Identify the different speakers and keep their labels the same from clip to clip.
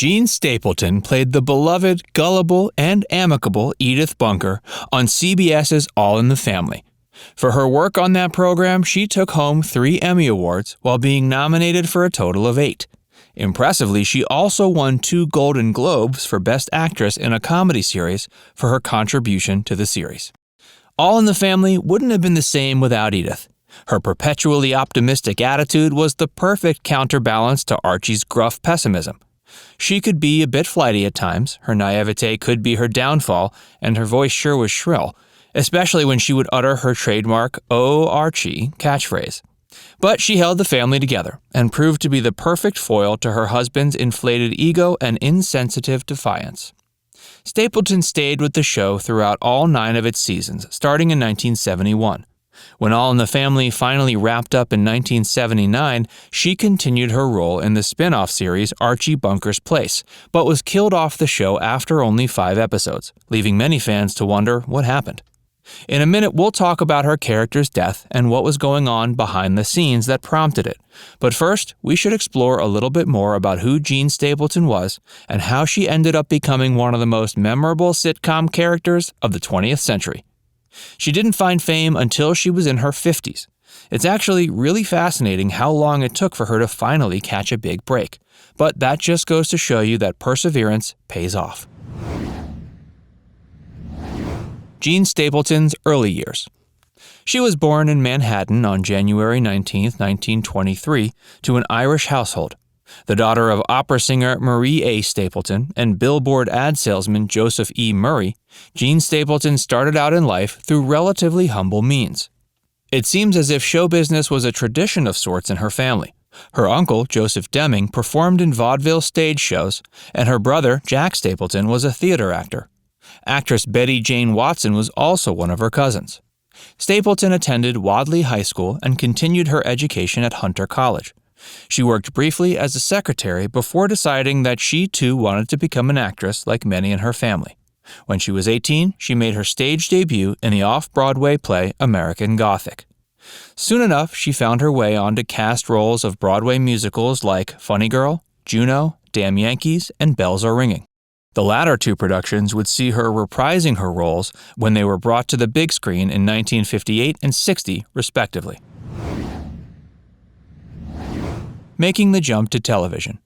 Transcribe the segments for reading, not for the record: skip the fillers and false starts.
Speaker 1: Jean Stapleton played the beloved, gullible, and amicable Edith Bunker on CBS's All in the Family. For her work on that program, she took home 3 Emmy Awards while being nominated for a total of 8. Impressively, she also won 2 Golden Globes for Best Actress in a Comedy Series for her contribution to the series. All in the Family wouldn't have been the same without Edith. Her perpetually optimistic attitude was the perfect counterbalance to Archie's gruff pessimism. She could be a bit flighty at times, her naivete could be her downfall, and her voice sure was shrill, especially when she would utter her trademark "Oh, Archie" catchphrase. But she held the family together and proved to be the perfect foil to her husband's inflated ego and insensitive defiance. Stapleton stayed with the show throughout all 9 of its seasons, starting in 1971. When All in the Family finally wrapped up in 1979, she continued her role in the spin-off series Archie Bunker's Place, but was killed off the show after only 5 episodes, leaving many fans to wonder what happened. In a minute, we'll talk about her character's death and what was going on behind the scenes that prompted it. But first, we should explore a little bit more about who Jean Stapleton was and how she ended up becoming one of the most memorable sitcom characters of the 20th century. She didn't find fame until she was in her 50s. It's actually really fascinating how long it took for her to finally catch a big break. But that just goes to show you that perseverance pays off. Jean Stapleton's early years. She was born in Manhattan on January 19, 1923, to an Irish household. The daughter of opera singer Marie A. Stapleton and billboard ad salesman Joseph E. Murray, Jean Stapleton started out in life through relatively humble means. It seems as if show business was a tradition of sorts in her family. Her uncle, Joseph Deming, performed in vaudeville stage shows, and her brother, Jack Stapleton, was a theater actor. Actress Betty Jane Watson was also one of her cousins. Stapleton attended Wadley High School and continued her education at Hunter College. She worked briefly as a secretary before deciding that she too wanted to become an actress like many in her family. When she was 18, she made her stage debut in the off-Broadway play American Gothic. Soon enough, she found her way onto cast roles of Broadway musicals like Funny Girl, Juno, Damn Yankees, and Bells Are Ringing. The latter 2 productions would see her reprising her roles when they were brought to the big screen in 1958 and 60, respectively. Making the jump to television.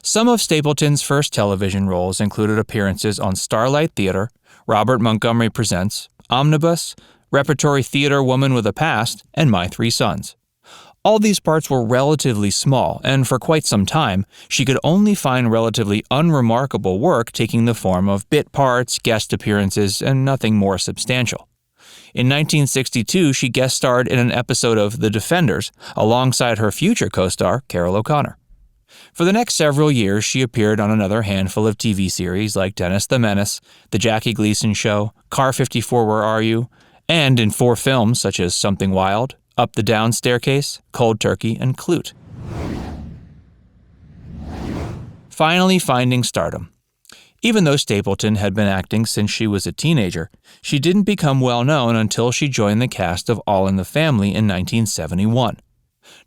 Speaker 1: Some of Stapleton's first television roles included appearances on Starlight Theater, Robert Montgomery Presents, Omnibus, Repertory Theater Woman with a Past, and My 3 Sons. All these parts were relatively small, and for quite some time, she could only find relatively unremarkable work taking the form of bit parts, guest appearances, and nothing more substantial. In 1962, she guest starred in an episode of The Defenders alongside her future co-star, Carol O'Connor. For the next several years, she appeared on another handful of TV series like Dennis the Menace, The Jackie Gleason Show, Car 54 Where Are You?, and in 4 films such as Something Wild, Up the Down Staircase, Cold Turkey, and Clute. Finally finding stardom. Even though Stapleton had been acting since she was a teenager, she didn't become well known until she joined the cast of All in the Family in 1971.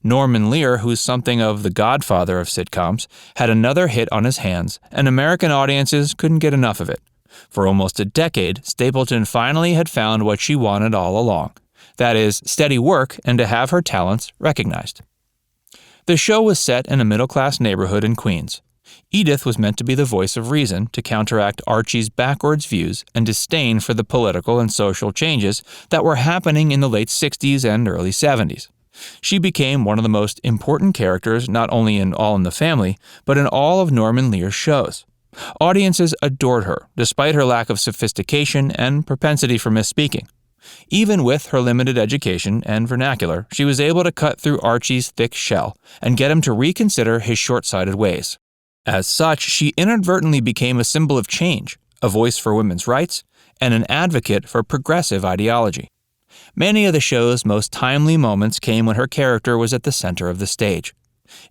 Speaker 1: Norman Lear, who's something of the godfather of sitcoms, had another hit on his hands, and American audiences couldn't get enough of it. For almost a decade, Stapleton finally had found what she wanted all along. That is, steady work and to have her talents recognized. The show was set in a middle-class neighborhood in Queens. Edith was meant to be the voice of reason to counteract Archie's backwards views and disdain for the political and social changes that were happening in the late 60s and early 70s. She became one of the most important characters not only in All in the Family, but in all of Norman Lear's shows. Audiences adored her, despite her lack of sophistication and propensity for misspeaking. Even with her limited education and vernacular, she was able to cut through Archie's thick shell and get him to reconsider his short-sighted ways. As such, she inadvertently became a symbol of change, a voice for women's rights, and an advocate for progressive ideology. Many of the show's most timely moments came when her character was at the center of the stage.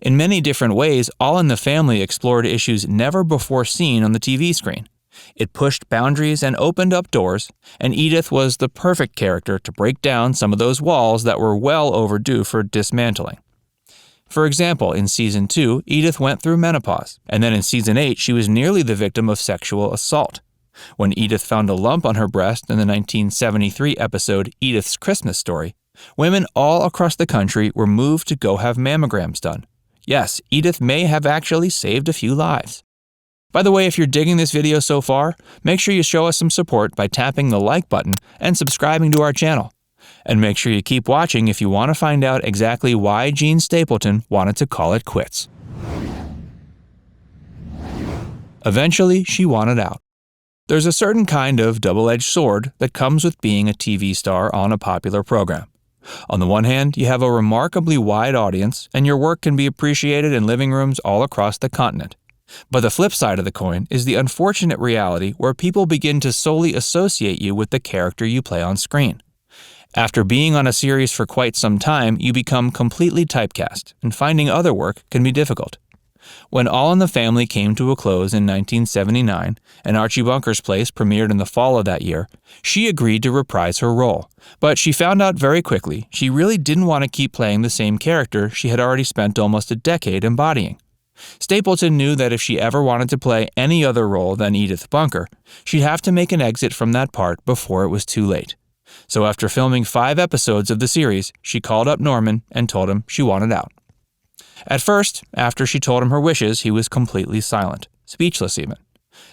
Speaker 1: In many different ways, All in the Family explored issues never before seen on the TV screen. It pushed boundaries and opened up doors, and Edith was the perfect character to break down some of those walls that were well overdue for dismantling. For example, in Season 2, Edith went through menopause, and then in Season 8, she was nearly the victim of sexual assault. When Edith found a lump on her breast in the 1973 episode Edith's Christmas Story, women all across the country were moved to go have mammograms done. Yes, Edith may have actually saved a few lives. By the way, if you're digging this video so far, make sure you show us some support by tapping the like button and subscribing to our channel. And make sure you keep watching if you want to find out exactly why Jean Stapleton wanted to call it quits. Eventually, she wanted out. There's a certain kind of double-edged sword that comes with being a TV star on a popular program. On the one hand, you have a remarkably wide audience, and your work can be appreciated in living rooms all across the continent. But the flip side of the coin is the unfortunate reality where people begin to solely associate you with the character you play on screen. After being on a series for quite some time, you become completely typecast, and finding other work can be difficult. When All in the Family came to a close in 1979, and Archie Bunker's Place premiered in the fall of that year, she agreed to reprise her role. But she found out very quickly she really didn't want to keep playing the same character she had already spent almost a decade embodying. Stapleton knew that if she ever wanted to play any other role than Edith Bunker, she'd have to make an exit from that part before it was too late. So after filming 5 episodes of the series, she called up Norman and told him she wanted out. At first, after she told him her wishes, he was completely silent, speechless even.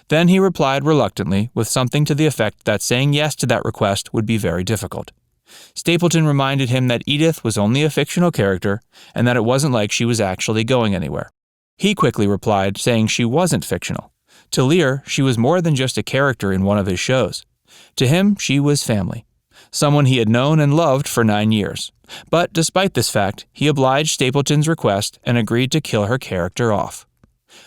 Speaker 1: Then he replied reluctantly with something to the effect that saying yes to that request would be very difficult. Stapleton reminded him that Edith was only a fictional character and that it wasn't like she was actually going anywhere. He quickly replied, saying she wasn't fictional. To Lear, she was more than just a character in one of his shows. To him, she was family. Someone he had known and loved for 9 years. But despite this fact, he obliged Stapleton's request and agreed to kill her character off.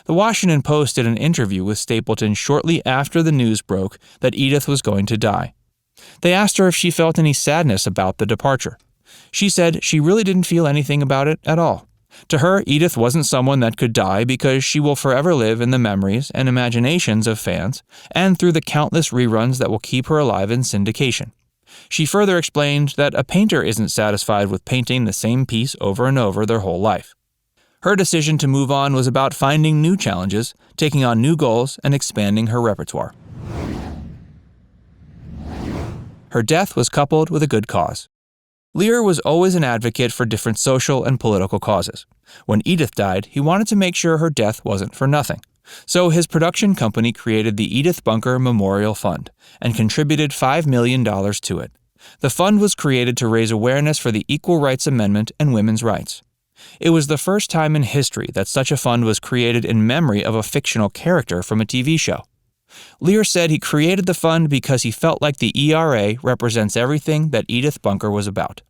Speaker 1: The Washington Post did an interview with Stapleton shortly after the news broke that Edith was going to die. They asked her if she felt any sadness about the departure. She said she really didn't feel anything about it at all. To her, Edith wasn't someone that could die because she will forever live in the memories and imaginations of fans and through the countless reruns that will keep her alive in syndication. She further explained that a painter isn't satisfied with painting the same piece over and over their whole life. Her decision to move on was about finding new challenges, taking on new goals, and expanding her repertoire. Her death was coupled with a good cause. Lear was always an advocate for different social and political causes. When Edith died, he wanted to make sure her death wasn't for nothing. So his production company created the Edith Bunker Memorial Fund and contributed $5 million to it. The fund was created to raise awareness for the Equal Rights Amendment and women's rights. It was the first time in history that such a fund was created in memory of a fictional character from a TV show. Lear said he created the fund because he felt like the ERA represents everything that Edith Bunker was about.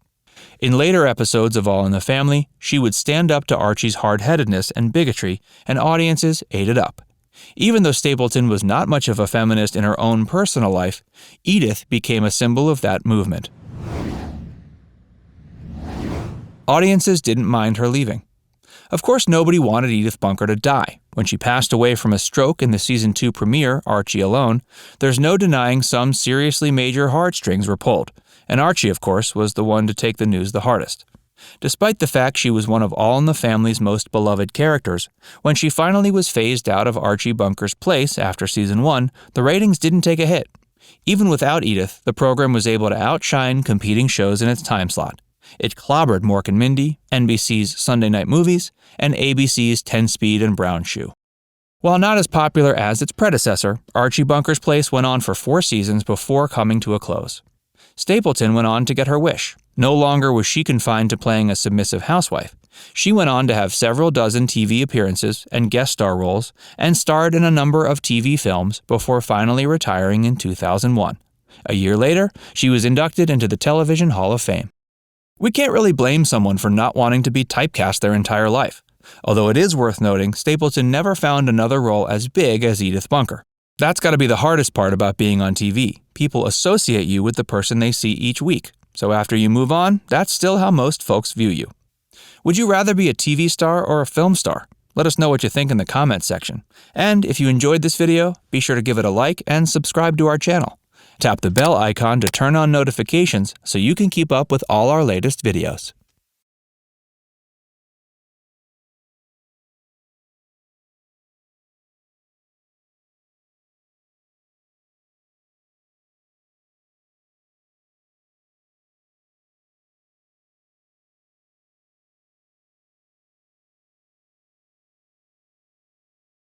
Speaker 1: In later episodes of All in the Family, she would stand up to Archie's hard-headedness and bigotry, and audiences ate it up. Even though Stapleton was not much of a feminist in her own personal life, Edith became a symbol of that movement. Audiences didn't mind her leaving. Of course, nobody wanted Edith Bunker to die. When she passed away from a stroke in the Season 2 premiere, Archie Alone, there's no denying some seriously major heartstrings were pulled, and Archie, of course, was the one to take the news the hardest. Despite the fact she was one of All in the Family's most beloved characters, when she finally was phased out of Archie Bunker's Place after Season 1, the ratings didn't take a hit. Even without Edith, the program was able to outshine competing shows in its time slot. It clobbered Mork and Mindy, NBC's Sunday Night Movies, and ABC's 10-Speed and Brown Shoe. While not as popular as its predecessor, Archie Bunker's Place went on for 4 seasons before coming to a close. Stapleton went on to get her wish. No longer was she confined to playing a submissive housewife. She went on to have several dozen TV appearances and guest star roles, and starred in a number of TV films before finally retiring in 2001. A year later, she was inducted into the Television Hall of Fame. We can't really blame someone for not wanting to be typecast their entire life. Although it is worth noting, Stapleton never found another role as big as Edith Bunker. That's got to be the hardest part about being on TV. People associate you with the person they see each week. So after you move on, that's still how most folks view you. Would you rather be a TV star or a film star? Let us know what you think in the comments section. And if you enjoyed this video, be sure to give it a like and subscribe to our channel. Tap the bell icon to turn on notifications so you can keep up with all our latest videos.